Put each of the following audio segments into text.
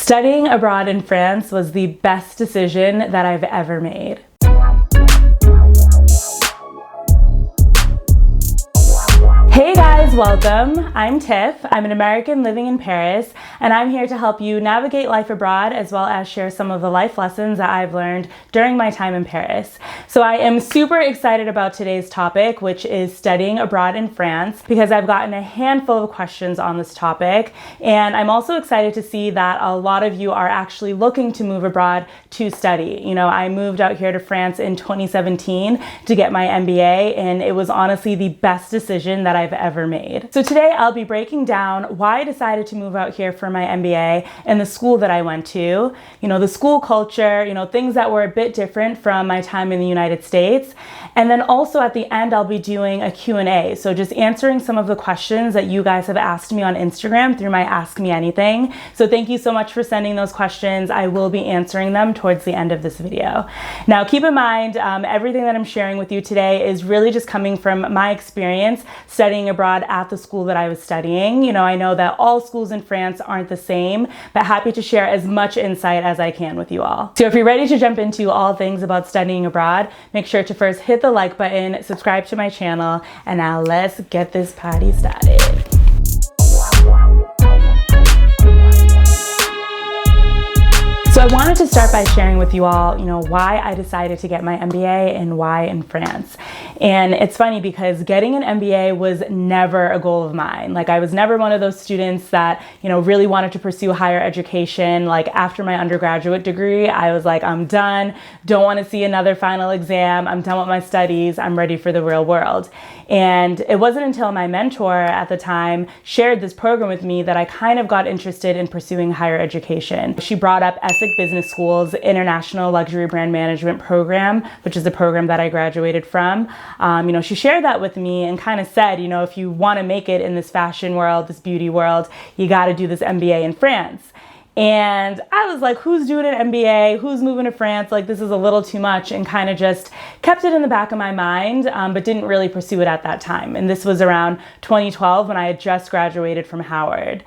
Studying abroad in France was the best decision that I've ever made. Hey guys, welcome. I'm Tiff. I'm an American living in Paris, and I'm here to help you navigate life abroad as well as share some of the life lessons that I've learned during my time in Paris. So I am super excited about today's topic, which is studying abroad in France, because I've gotten a handful of questions on this topic, and I'm also excited to see that a lot of you are actually looking to move abroad to study. You know, I moved out here to France in 2017 to get my MBA, and it was honestly the best decision that I've ever made. So today I'll be breaking down why I decided to move out here for my MBA and the school that I went to, you know, the school culture, you know, things that were a bit different from my time in the United States. And then also at the end, I'll be doing a Q&A. So just answering some of the questions that you guys have asked me on Instagram through my Ask Me Anything. So thank you so much for sending those questions. I will be answering them towards the end of this video. Now, keep in mind, everything that I'm sharing with you today is really just coming from my experience studying abroad at the school that I was studying. You know, I know that all schools in France aren't the same, but happy to share as much insight as I can with you all. So if you're ready to jump into all things about studying abroad, make sure to first hit the like button, subscribe to my channel, and now let's get this party started. So I wanted to start by sharing with you all, you know, why I decided to get my MBA and why in France. And it's funny because getting an MBA was never a goal of mine. Like, I was never one of those students that, you know, really wanted to pursue higher education. Like, after my undergraduate degree, I was like, I'm done. Don't want to see another final exam. I'm done with my studies. I'm ready for the real world. And it wasn't until my mentor at the time shared this program with me that I kind of got interested in pursuing higher education. She brought up ESSEC Business School's International Luxury Brand Management program, which is the program that I graduated from. You know, she shared that with me and kind of said, you know, if you want to make it in this fashion world, this beauty world, you got to do this MBA in France. And I was like, who's doing an MBA? Who's moving to France? Like, this is a little too much, and kind of just kept it in the back of my mind, but didn't really pursue it at that time. And this was around 2012 when I had just graduated from Howard.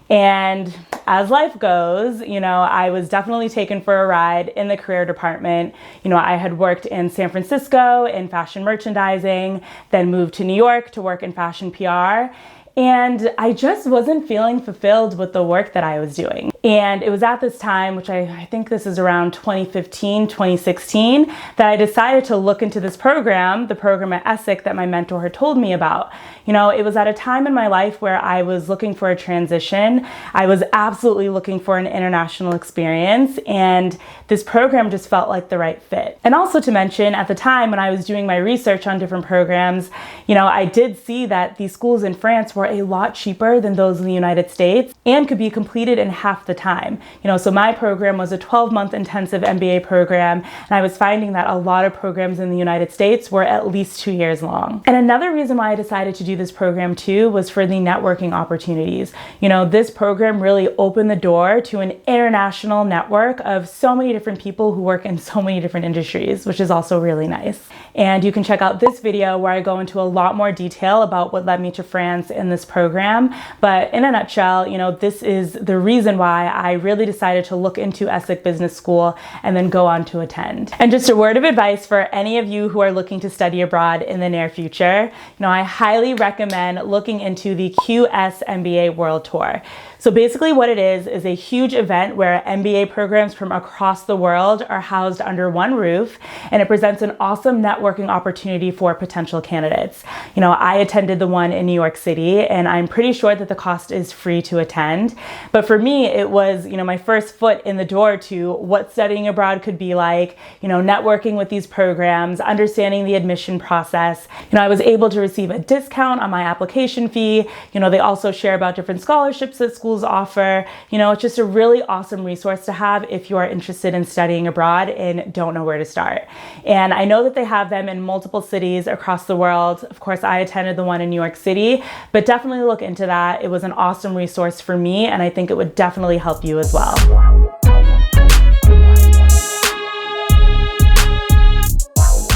And as life goes, you know, I was definitely taken for a ride in the career department. You know, I had worked in San Francisco in fashion merchandising, then moved to New York to work in fashion PR. And I just wasn't feeling fulfilled with the work that I was doing. And it was at this time, which I think this is around 2015, 2016, that I decided to look into this program, the program at ESSEC that my mentor had told me about. You know, it was at a time in my life where I was looking for a transition. I was absolutely looking for an international experience, and this program just felt like the right fit. And also to mention, at the time when I was doing my research on different programs, you know, I did see that these schools in France were a lot cheaper than those in the United States and could be completed in half the time. You know, so my program was a 12-month intensive MBA program, and I was finding that a lot of programs in the United States were at least 2 years long. And another reason why I decided to do this program too was for the networking opportunities. You know, this program really opened the door to an international network of so many different people who work in so many different industries, which is also really nice. And you can check out this video where I go into a lot more detail about what led me to France in this program. But in a nutshell, you know, this is the reason why I really decided to look into ESSEC Business School and then go on to attend. And just a word of advice for any of you who are looking to study abroad in the near future, you know, I highly recommend looking into the QS MBA World Tour. So basically what it is a huge event where MBA programs from across the world are housed under one roof, and it presents an awesome networking opportunity for potential candidates. You know, I attended the one in New York City, and I'm pretty sure that the cost is free to attend. But for me, it was, you know, my first foot in the door to what studying abroad could be like, you know, networking with these programs, understanding the admission process. You know, I was able to receive a discount on my application fee. You know, they also share about different scholarships that schools offer. You know, it's just a really awesome resource to have if you are interested in studying abroad and don't know where to start. And I know that they have them in multiple cities across the world. Of course, I attended the one in New York City, but definitely look into that. It was an awesome resource for me, and I think it would definitely help you as well.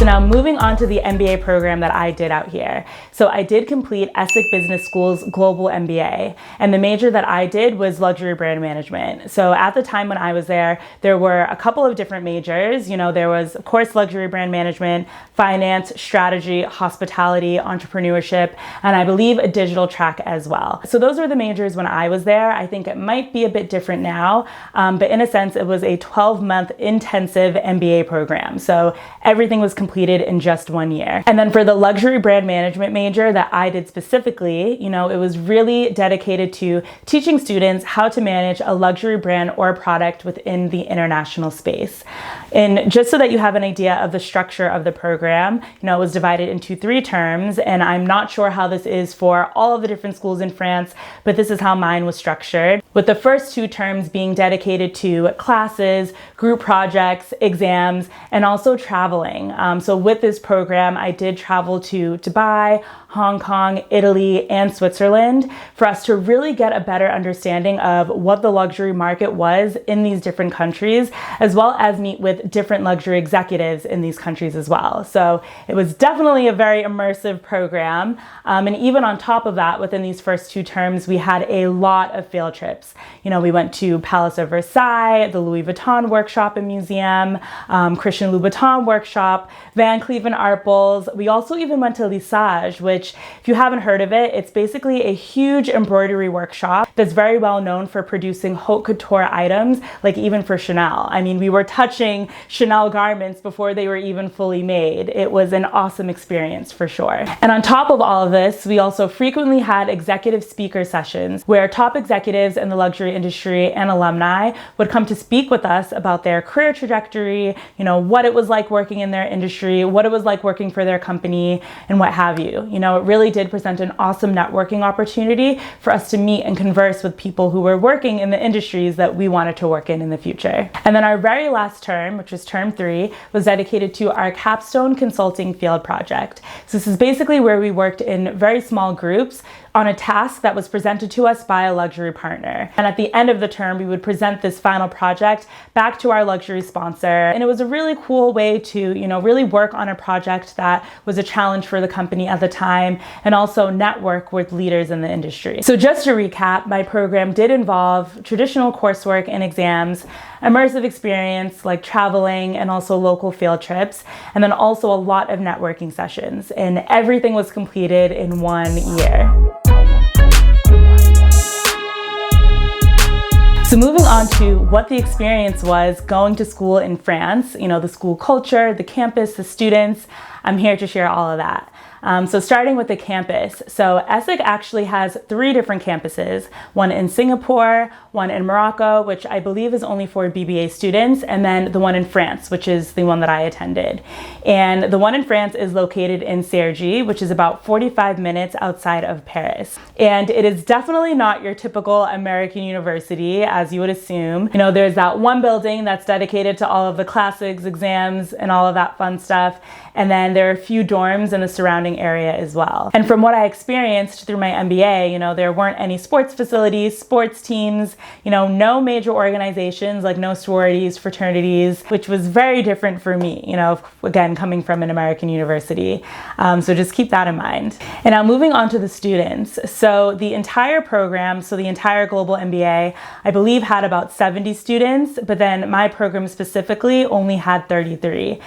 So now moving on to the MBA program that I did out here. So I did complete ESSEC Business School's Global MBA, and the major that I did was luxury brand management. So at the time when I was there were a couple of different majors. There was, of course, luxury brand management, finance, strategy, hospitality, entrepreneurship, and I believe a digital track as well. So those were the majors when I was there. I think it might be a bit different now, but in a sense, it was a 12-month intensive MBA program. So everything was completed in just 1 year. And then for the luxury brand management major that I did specifically, it was really dedicated to teaching students how to manage a luxury brand or product within the international space. And just so that you have an idea of the structure of the program, it was divided into 3 terms, and I'm not sure how this is for all of the different schools in France, but this is how mine was structured, with the first 2 terms being dedicated to classes, group projects, exams, and also traveling. So with this program, I did travel to Dubai, Hong Kong, Italy, and Switzerland for us to really get a better understanding of what the luxury market was in these different countries, as well as meet with different luxury executives in these countries as well. So it was definitely a very immersive program. And even on top of that, within these first 2 terms, we had a lot of field trips. We went to Palace of Versailles, the Louis Vuitton workshop and museum, Christian Louboutin workshop, Van Cleef & Arpels. We also even went to Lissage, which, if you haven't heard of it, it's basically a huge embroidery workshop that's very well known for producing haute couture items, like even for Chanel. I mean, we were touching Chanel garments before they were even fully made. It was an awesome experience for sure. And on top of all of this, we also frequently had executive speaker sessions where top executives in the luxury industry and alumni would come to speak with us about their career trajectory, what it was like working in their industry, what it was like working for their company, and what have you. It really did present an awesome networking opportunity for us to meet and converse with people who were working in the industries that we wanted to work in the future. And then our very last term, which was term 3, was dedicated to our capstone consulting field project. So this is basically where we worked in very small groups on a task that was presented to us by a luxury partner. And at the end of the term, we would present this final project back to our luxury sponsor. And it was a really cool way to, really work on a project that was a challenge for the company at the time, and also network with leaders in the industry. So just to recap, my program did involve traditional coursework and exams, immersive experience like traveling and also local field trips, and then also a lot of networking sessions. And everything was completed in 1 year. So moving on to what the experience was going to school in France, the school culture, the campus, the students, I'm here to share all of that. So starting with the campus. So ESSEC actually has 3 different campuses, one in Singapore, one in Morocco, which I believe is only for BBA students, and then the one in France, which is the one that I attended. And the one in France is located in Cergy, which is about 45 minutes outside of Paris. And it is definitely not your typical American university, as you would assume. There's that one building that's dedicated to all of the classics, exams, and all of that fun stuff. And then there are a few dorms in the surrounding area as well. And from what I experienced through my MBA, there weren't any sports facilities, sports teams, no major organizations, like no sororities, fraternities, which was very different for me, again, coming from an American university. So just keep that in mind. And now moving on to the students. So the entire program, the entire Global MBA, I believe had about 70 students, but then my program specifically only had 33.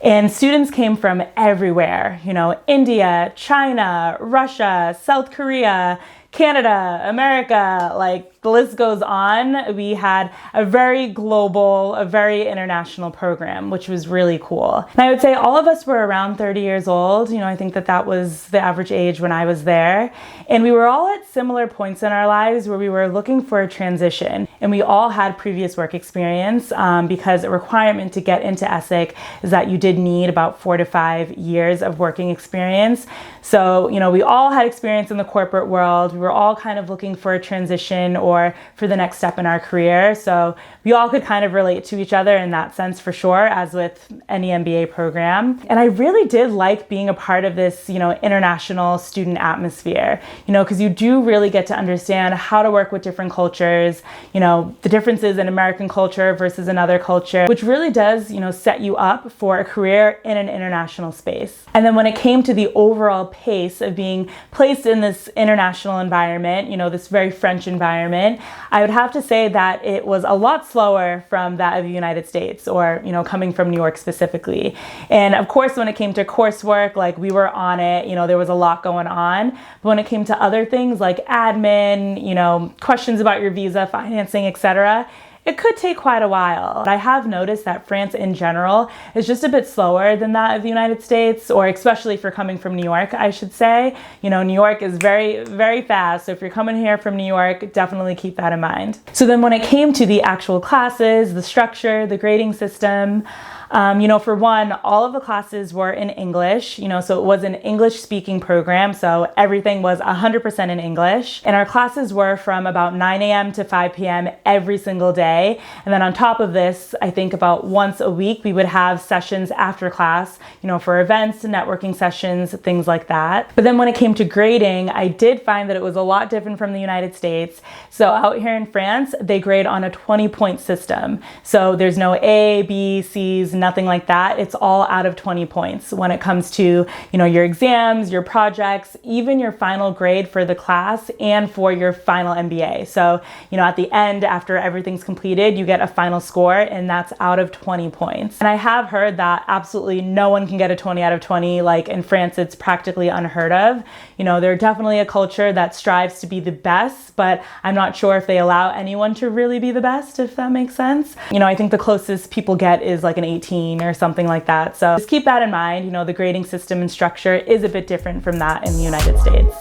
And students came from everywhere, India, China, Russia, South Korea, Canada, America, like the list goes on. We had a very global, a very international program, which was really cool. And I would say all of us were around 30 years old. I think that was the average age when I was there. And we were all at similar points in our lives where we were looking for a transition. And we all had previous work experience because a requirement to get into ESSEC is that you did need about 4 to 5 years of working experience. So, we all had experience in the corporate world. We were all kind of looking for a transition or for the next step in our career. So we all could kind of relate to each other in that sense for sure, as with any MBA program. And I really did like being a part of this, international student atmosphere, because you do really get to understand how to work with different cultures, the differences in American culture versus another culture, which really does, set you up for a career in an international space. And then when it came to the overall pace of being placed in this international environment, this very French environment, I would have to say that it was a lot slower from that of the United States, or, coming from New York specifically. And of course, when it came to coursework, like we were on it, there was a lot going on. But when it came to other things like admin, questions about your visa, financing, etc., it could take quite a while. I have noticed that France in general is just a bit slower than that of the United States, or especially for coming from New York, I should say. New York is very, very fast. So if you're coming here from New York, definitely keep that in mind. So then when it came to the actual classes, the structure, the grading system, for one, all of the classes were in English, so it was an English speaking program. So everything was 100% in English. And our classes were from about 9 a.m. to 5 p.m. every single day. And then on top of this, I think about once a week, we would have sessions after class, for events, networking sessions, things like that. But then when it came to grading, I did find that it was a lot different from the United States. So out here in France, they grade on a 20-point system. So there's no A, B, C's, nothing like that. It's all out of 20 points when it comes to, your exams, your projects, even your final grade for the class and for your final MBA. So, at the end, after everything's completed, you get a final score, and that's out of 20 points. And I have heard that absolutely no one can get a 20 out of 20. Like in France, it's practically unheard of. They're definitely a culture that strives to be the best, but I'm not sure if they allow anyone to really be the best, if that makes sense. I think the closest people get is like an 18 or something like that. So just keep that in mind. The grading system and structure is a bit different from that in the United States.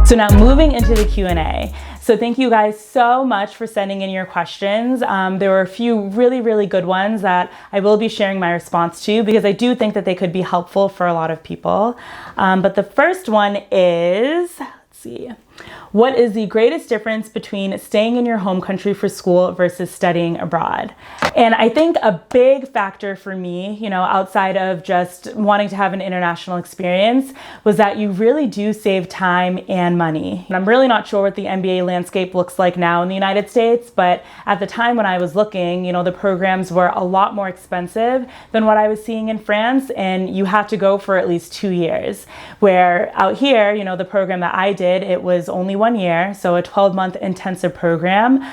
So now moving into the Q&A. So thank you guys so much for sending in your questions. There were a few really, really good ones that I will be sharing my response to, because I do think that they could be helpful for a lot of people. But the first one is, let's see. What is the greatest difference between staying in your home country for school versus studying abroad? And I think a big factor for me, outside of just wanting to have an international experience, was that you really do save time and money. And I'm really not sure what the MBA landscape looks like now in the United States, but at the time when I was looking, the programs were a lot more expensive than what I was seeing in France, and you had to go for at least 2 years. Where out here, the program that I did, it was only 1 year, so a 12-month intensive program.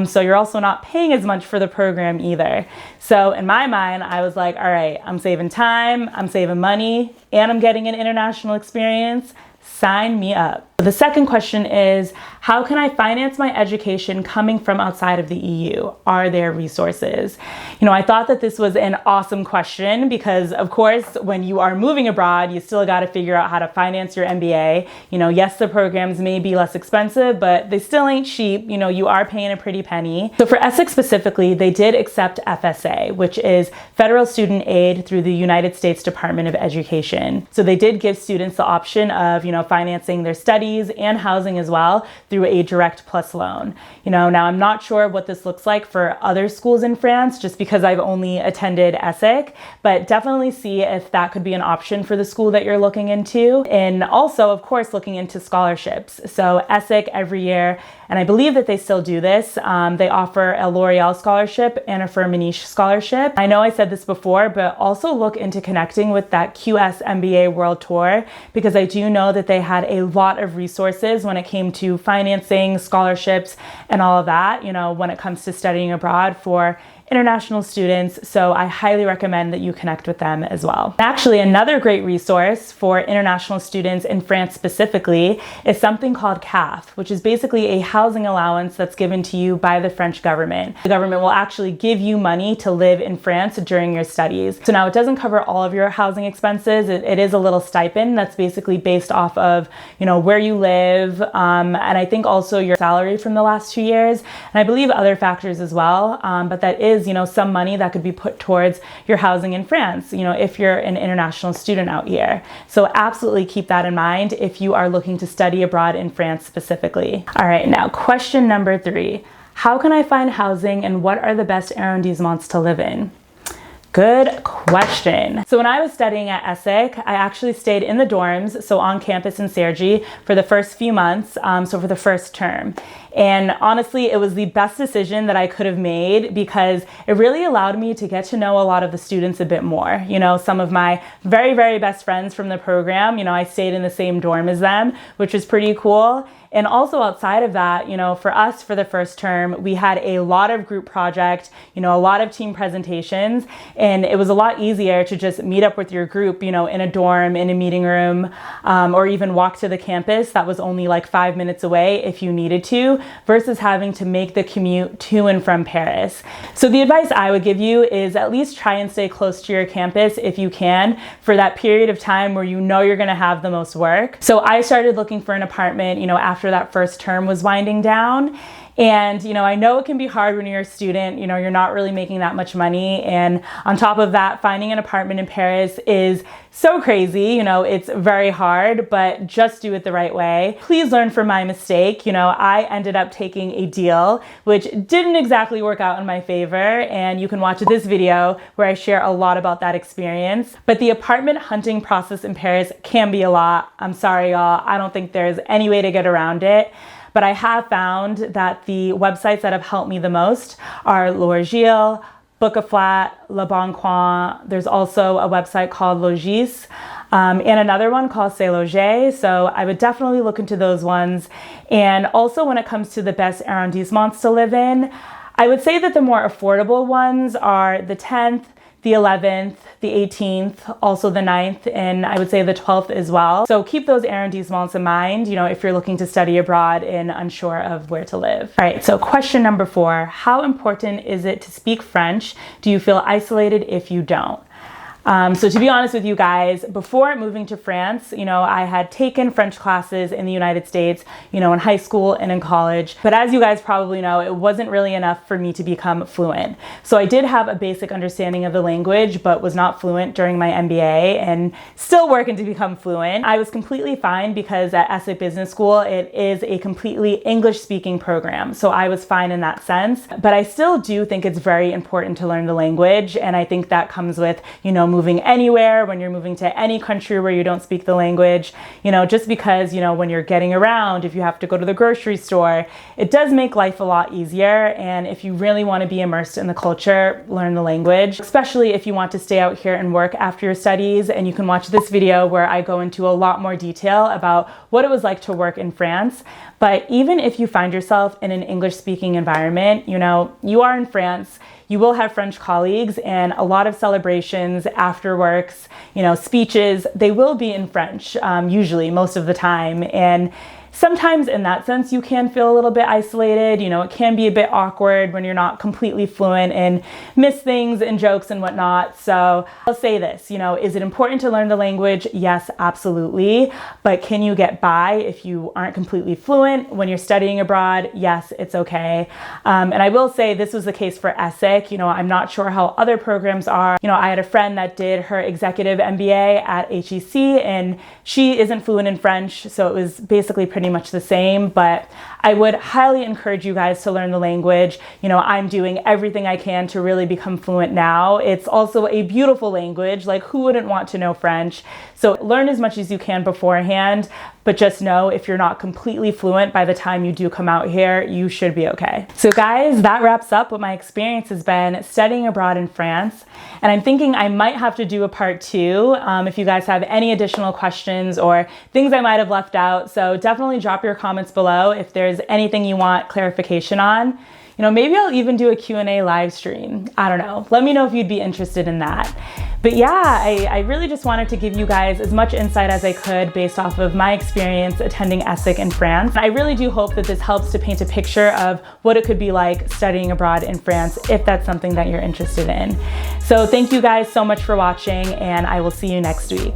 So you're also not paying as much for the program either. So in my mind, I was like, all right, I'm saving time, I'm saving money, and I'm getting an international experience. Sign me up. The second question is, how can I finance my education coming from outside of the EU? Are there resources? I thought that this was an awesome question because, of course, when you are moving abroad, you still got to figure out how to finance your MBA. Yes, the programs may be less expensive, but they still ain't cheap. You are paying a pretty penny. So for ESSEC specifically, they did accept FSA, which is Federal Student Aid through the United States Department of Education. So they did give students the option of, financing their studies and housing as well through a direct plus loan. Now I'm not sure what this looks like for other schools in France, just because I've only attended ESSEC, but definitely see if that could be an option for the school that you're looking into. And also, of course, looking into scholarships. So ESSEC every year, and I believe that they still do this, they offer a L'Oreal scholarship and a Firmenich scholarship. I know I said this before, but also look into connecting with that QS MBA World Tour, because I do know that they had a lot of resources when it came to financing, scholarships, and all of that, when it comes to studying abroad for international students. So I highly recommend that you connect with them as well. Actually, another great resource for international students in France specifically is something called CAF, which is basically a housing allowance that's given to you by the French government. The government will actually give you money to live in France during your studies. So now it doesn't cover all of your housing expenses. It is a little stipend that's basically based off of, where you live, and I think also your salary from the last 2 years, and I believe other factors as well, but that is is, some money that could be put towards your housing in France, if you're an international student out here. So absolutely keep that in mind if you are looking to study abroad in France specifically. All right, now question number 3. How can I find housing and what are the best arrondissements to live in? Good question. So when I was studying at ESSEC, I actually stayed in the dorms, so on campus in Cergy for the first few months, so for the first term. And honestly, it was the best decision that I could have made because it really allowed me to get to know a lot of the students a bit more. Some of my very, very best friends from the program, I stayed in the same dorm as them, which was pretty cool. And also outside of that, for us for the first term, we had a lot of group project, a lot of team presentations, and it was a lot easier to just meet up with your group, in a dorm, in a meeting room, or even walk to the campus that was only like 5 minutes away if you needed to, versus having to make the commute to and from Paris. So the advice I would give you is at least try and stay close to your campus if you can for that period of time where you're gonna have the most work. So I started looking for an apartment, after that first term was winding down. And, I know it can be hard when you're a student, you're not really making that much money. And on top of that, finding an apartment in Paris is so crazy, it's very hard, but just do it the right way. Please learn from my mistake. I ended up taking a deal, which didn't exactly work out in my favor. And you can watch this video where I share a lot about that experience. But the apartment hunting process in Paris can be a lot. I'm sorry, y'all. I don't think there's any way to get around it. But I have found that the websites that have helped me the most are L'Orgile, Book a Flat, Le Bon Coin. There's also a website called Logis, and another one called C'est Loger. So I would definitely look into those ones. And also when it comes to the best arrondissements to live in, I would say that the more affordable ones are the 10th, the 11th, the 18th, also the 9th, and I would say the 12th as well. So keep those arrondissements in mind, if you're looking to study abroad and unsure of where to live. All right, so question number 4, how important is it to speak French? Do you feel isolated if you don't? So to be honest with you guys, before moving to France, I had taken French classes in the United States, in high school and in college. But as you guys probably know, it wasn't really enough for me to become fluent. So I did have a basic understanding of the language, but was not fluent during my MBA and still working to become fluent. I was completely fine because at ESSEC Business School, it is a completely English speaking program. So I was fine in that sense. But I still do think it's very important to learn the language. And I think that comes with, moving anywhere, when you're moving to any country where you don't speak the language, just because, when you're getting around, if you have to go to the grocery store, it does make life a lot easier. And if you really want to be immersed in the culture, learn the language, especially if you want to stay out here and work after your studies. And you can watch this video where I go into a lot more detail about what it was like to work in France. But even if you find yourself in an English speaking environment, you are in France, you will have French colleagues, and a lot of celebrations, afterworks, speeches, they will be in French, usually most of the time. And sometimes in that sense, you can feel a little bit isolated. It can be a bit awkward when you're not completely fluent and miss things and jokes and whatnot. So I'll say this, is it important to learn the language? Yes, absolutely. But can you get by if you aren't completely fluent when you're studying abroad? Yes, it's okay. And I will say this was the case for ESSEC. I'm not sure how other programs are. I had a friend that did her executive MBA at HEC and she isn't fluent in French. So it was basically pretty much the same, but I would highly encourage you guys to learn the language. I'm doing everything I can to really become fluent now. It's also a beautiful language. Like, who wouldn't want to know French? So learn as much as you can beforehand, but just know if you're not completely fluent by the time you do come out here, you should be okay. So guys, that wraps up what my experience has been studying abroad in France. And I'm thinking I might have to do a part 2 if you guys have any additional questions or things I might have left out. So definitely drop your comments below if there's anything you want clarification on. Maybe I'll even do a Q&A live stream. I don't know. Let me know if you'd be interested in that. But yeah, I really just wanted to give you guys as much insight as I could based off of my experience attending ESSEC in France. I really do hope that this helps to paint a picture of what it could be like studying abroad in France if that's something that you're interested in. So thank you guys so much for watching, and I will see you next week.